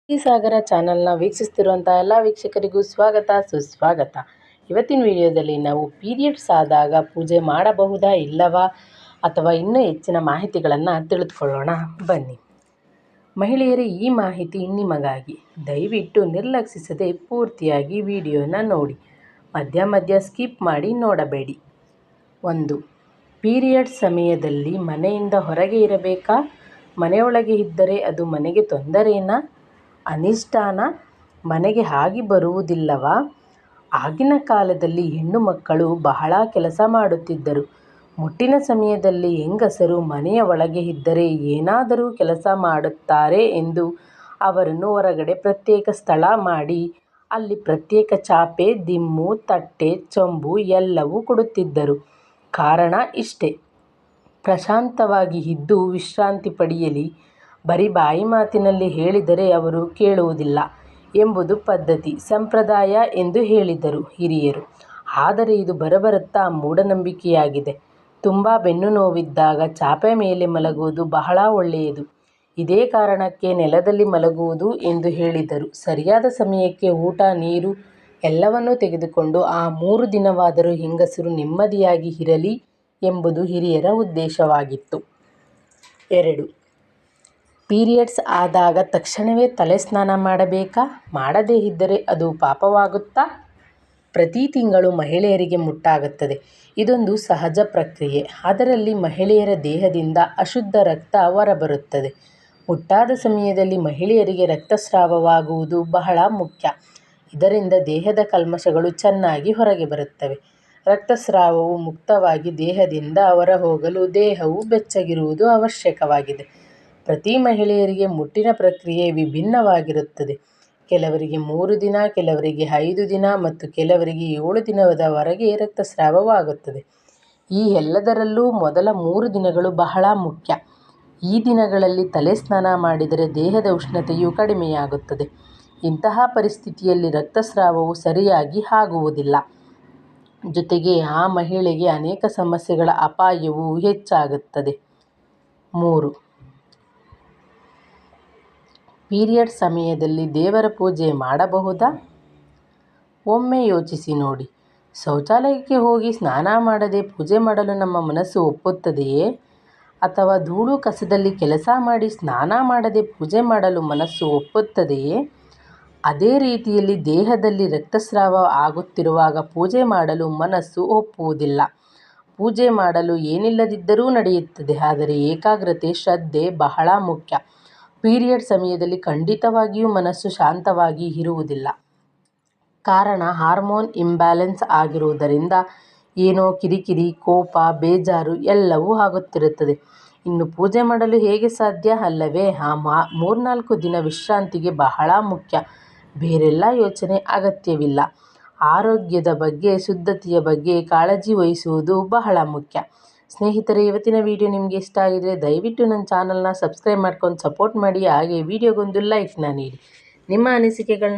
ಈ ಸಾಗರ ಚಾನಲ್ನ ವೀಕ್ಷಿಸ್ತಿರುವಂಥ ಎಲ್ಲ ವೀಕ್ಷಕರಿಗೂ ಸ್ವಾಗತ ಸುಸ್ವಾಗತ. ಇವತ್ತಿನ ವಿಡಿಯೋದಲ್ಲಿ ನಾವು ಪೀರಿಯಡ್ಸ್ ಆದಾಗ ಪೂಜೆ ಮಾಡಬಹುದಾ ಇಲ್ಲವಾ ಅಥವಾ ಇನ್ನೂ ಹೆಚ್ಚಿನ ಮಾಹಿತಿಗಳನ್ನು ತಿಳಿದುಕೊಳ್ಳೋಣ ಬನ್ನಿ. ಮಹಿಳೆಯರೇ, ಈ ಮಾಹಿತಿ ನಿಮಗಾಗಿ. ದಯವಿಟ್ಟು ನಿರ್ಲಕ್ಷಿಸದೆ ಪೂರ್ತಿಯಾಗಿ ವಿಡಿಯೋನ ನೋಡಿ, ಮಧ್ಯ ಸ್ಕಿಪ್ ಮಾಡಿ ನೋಡಬೇಡಿ. 1. ಪೀರಿಯಡ್ಸ್ ಸಮಯದಲ್ಲಿ ಮನೆಯಿಂದ ಹೊರಗೆ ಇರಬೇಕಾ? ಮನೆಯೊಳಗೆ ಇದ್ದರೆ ಅದು ಮನೆಗೆ ತೊಂದರೆನಾ, ಅನಿಷ್ಟನಾ? ಮನೆಗೆ ಆಗಿ ಬರುವುದಿಲ್ಲವಾ? ಆಗಿನ ಕಾಲದಲ್ಲಿ ಹೆಣ್ಣು ಮಕ್ಕಳು ಬಹಳ ಕೆಲಸ ಮಾಡುತ್ತಿದ್ದರು. ಮುಟ್ಟಿನ ಸಮಯದಲ್ಲಿ ಹೆಂಗಸರು ಮನೆಯ ಒಳಗೆ ಇದ್ದರೆ ಏನಾದರೂ ಕೆಲಸ ಮಾಡುತ್ತಾರೆ ಎಂದು ಅವರನ್ನು ಹೊರಗಡೆ ಪ್ರತ್ಯೇಕ ಸ್ಥಳ ಮಾಡಿ ಅಲ್ಲಿ ಪ್ರತ್ಯೇಕ ಚಾಪೆ, ದಿಮ್ಮು, ತಟ್ಟೆ, ಚೊಂಬು ಎಲ್ಲವೂ ಕೊಡುತ್ತಿದ್ದರು. ಕಾರಣ ಇಷ್ಟೇ, ಪ್ರಶಾಂತವಾಗಿ ಇದ್ದು ವಿಶ್ರಾಂತಿ ಪಡೆಯಲಿ. ಬರೀ ಬಾಯಿ ಮಾತಿನಲ್ಲಿ ಹೇಳಿದರೆ ಅವರು ಕೇಳುವುದಿಲ್ಲ ಎಂಬುದು ಪದ್ಧತಿ, ಸಂಪ್ರದಾಯ ಎಂದು ಹೇಳಿದರು ಹಿರಿಯರು. ಆದರೆ ಇದು ಬರಬರುತ್ತಾ ಮೂಢನಂಬಿಕೆಯಾಗಿದೆ. ತುಂಬ ಬೆನ್ನು ನೋವಿದ್ದಾಗ ಚಾಪೆ ಮೇಲೆ ಮಲಗುವುದು ಬಹಳ ಒಳ್ಳೆಯದು. ಇದೇ ಕಾರಣಕ್ಕೆ ನೆಲದಲ್ಲಿ ಮಲಗುವುದು ಎಂದು ಹೇಳಿದರು. ಸರಿಯಾದ ಸಮಯಕ್ಕೆ ಊಟ, ನೀರು ಎಲ್ಲವನ್ನೂ ತೆಗೆದುಕೊಂಡು ಆ 3 ದಿನವಾದರೂ ಹೆಂಗಸರು ನೆಮ್ಮದಿಯಾಗಿ ಇರಲಿ ಎಂಬುದು ಹಿರಿಯರ ಉದ್ದೇಶವಾಗಿತ್ತು. 2. ಪೀರಿಯಡ್ಸ್ ಆದಾಗ ತಕ್ಷಣವೇ ತಲೆ ಸ್ನಾನ ಮಾಡಬೇಕಾ? ಮಾಡದೇ ಇದ್ದರೆ ಅದು ಪಾಪವಾಗುತ್ತಾ? ಪ್ರತಿ ತಿಂಗಳು ಮಹಿಳೆಯರಿಗೆ ಮುಟ್ಟಾಗುತ್ತದೆ. ಇದೊಂದು ಸಹಜ ಪ್ರಕ್ರಿಯೆ. ಅದರಲ್ಲಿ ಮಹಿಳೆಯರ ದೇಹದಿಂದ ಅಶುದ್ಧ ರಕ್ತ ಹೊರಬರುತ್ತದೆ. ಮುಟ್ಟಾದ ಸಮಯದಲ್ಲಿ ಮಹಿಳೆಯರಿಗೆ ರಕ್ತಸ್ರಾವವಾಗುವುದು ಬಹಳ ಮುಖ್ಯ. ಇದರಿಂದ ದೇಹದ ಕಲ್ಮಶಗಳು ಚೆನ್ನಾಗಿ ಹೊರಗೆ ಬರುತ್ತವೆ. ರಕ್ತಸ್ರಾವವು ಮುಕ್ತವಾಗಿ ದೇಹದಿಂದ ಹೊರಹೋಗಲು ದೇಹವು ಬೆಚ್ಚಗಿರುವುದು ಅವಶ್ಯಕವಾಗಿದೆ. ಪ್ರತಿ ಮಹಿಳೆಯರಿಗೆ ಮುಟ್ಟಿನ ಪ್ರಕ್ರಿಯೆ ವಿಭಿನ್ನವಾಗಿರುತ್ತದೆ. ಕೆಲವರಿಗೆ 3 ದಿನ, ಕೆಲವರಿಗೆ 5 ದಿನ ಮತ್ತು ಕೆಲವರಿಗೆ 7 ದಿನದವರೆಗೆ ರಕ್ತಸ್ರಾವವಾಗುತ್ತದೆ. ಈ ಎಲ್ಲದರಲ್ಲೂ ಮೊದಲ 3 ದಿನಗಳು ಬಹಳ ಮುಖ್ಯ. ಈ ದಿನಗಳಲ್ಲಿ ತಲೆ ಸ್ನಾನ ಮಾಡಿದರೆ ದೇಹದ ಉಷ್ಣತೆಯು ಕಡಿಮೆಯಾಗುತ್ತದೆ. ಇಂತಹ ಪರಿಸ್ಥಿತಿಯಲ್ಲಿ ರಕ್ತಸ್ರಾವವು ಸರಿಯಾಗಿ ಆಗುವುದಿಲ್ಲ. ಜೊತೆಗೆ ಆ ಮಹಿಳೆಗೆ ಅನೇಕ ಸಮಸ್ಯೆಗಳ ಅಪಾಯವೂ ಹೆಚ್ಚಾಗುತ್ತದೆ. 3. ಪೀರಿಯಡ್ಸ್ ಸಮಯದಲ್ಲಿ ದೇವರ ಪೂಜೆ ಮಾಡಬಹುದಾ? ಒಮ್ಮೆ ಯೋಚಿಸಿ ನೋಡಿ. ಶೌಚಾಲಯಕ್ಕೆ ಹೋಗಿ ಸ್ನಾನ ಮಾಡದೆ ಪೂಜೆ ಮಾಡಲು ನಮ್ಮ ಮನಸ್ಸು ಒಪ್ಪುತ್ತದೆಯೇ? ಅಥವಾ ಧೂಳು ಕಸದಲ್ಲಿ ಕೆಲಸ ಮಾಡಿ ಸ್ನಾನ ಮಾಡದೆ ಪೂಜೆ ಮಾಡಲು ಮನಸ್ಸು ಒಪ್ಪುತ್ತದೆಯೇ? ಅದೇ ರೀತಿಯಲ್ಲಿ ದೇಹದಲ್ಲಿ ರಕ್ತಸ್ರಾವ ಆಗುತ್ತಿರುವಾಗ ಪೂಜೆ ಮಾಡಲು ಮನಸ್ಸು ಒಪ್ಪುವುದಿಲ್ಲ. ಪೂಜೆ ಮಾಡಲು ಏನಿಲ್ಲದಿದ್ದರೂ ನಡೆಯುತ್ತದೆ, ಆದರೆ ಏಕಾಗ್ರತೆ, ಶ್ರದ್ಧೆ ಬಹಳ ಮುಖ್ಯ. ಪೀರಿಯಡ್ ಸಮಯದಲ್ಲಿ ಖಂಡಿತವಾಗಿಯೂ ಮನಸ್ಸು ಶಾಂತವಾಗಿ ಇರುವುದಿಲ್ಲ. ಕಾರಣ ಹಾರ್ಮೋನ್ ಇಂಬ್ಯಾಲೆನ್ಸ್ ಆಗಿರುವುದರಿಂದ ಏನೋ ಕಿರಿಕಿರಿ, ಕೋಪ, ಬೇಜಾರು ಎಲ್ಲವೂ ಆಗುತ್ತಿರುತ್ತದೆ. ಇನ್ನು ಪೂಜೆ ಮಾಡಲು ಹೇಗೆ ಸಾಧ್ಯ ಅಲ್ಲವೇ? ಆ 3-4 ದಿನ ವಿಶ್ರಾಂತಿಗೆ ಬಹಳ ಮುಖ್ಯ. ಬೇರೆಲ್ಲ ಯೋಚನೆ ಅಗತ್ಯವಿಲ್ಲ. ಆರೋಗ್ಯದ ಬಗ್ಗೆ, ಶುದ್ಧತೆಯ ಬಗ್ಗೆ ಕಾಳಜಿ ವಹಿಸುವುದು ಬಹಳ ಮುಖ್ಯ. ಸ್ನೇಹಿತರೆ, ಇವತ್ತಿನ ವಿಡಿಯೋ ನಿಮಗೆ ಇಷ್ಟ ಆಗಿದರೆ ದಯವಿಟ್ಟು ನನ್ನ ಚಾನಲ್ನ ಸಬ್ಸ್ಕ್ರೈಬ್ ಮಾಡ್ಕೊಂಡು ಸಪೋರ್ಟ್ ಮಾಡಿ. ಹಾಗೆ ವಿಡಿಯೋಗೊಂದು ಲೈಕ್ನ ನೀಡಿ. ನಿಮ್ಮ ಅನಿಸಿಕೆಗಳನ್ನ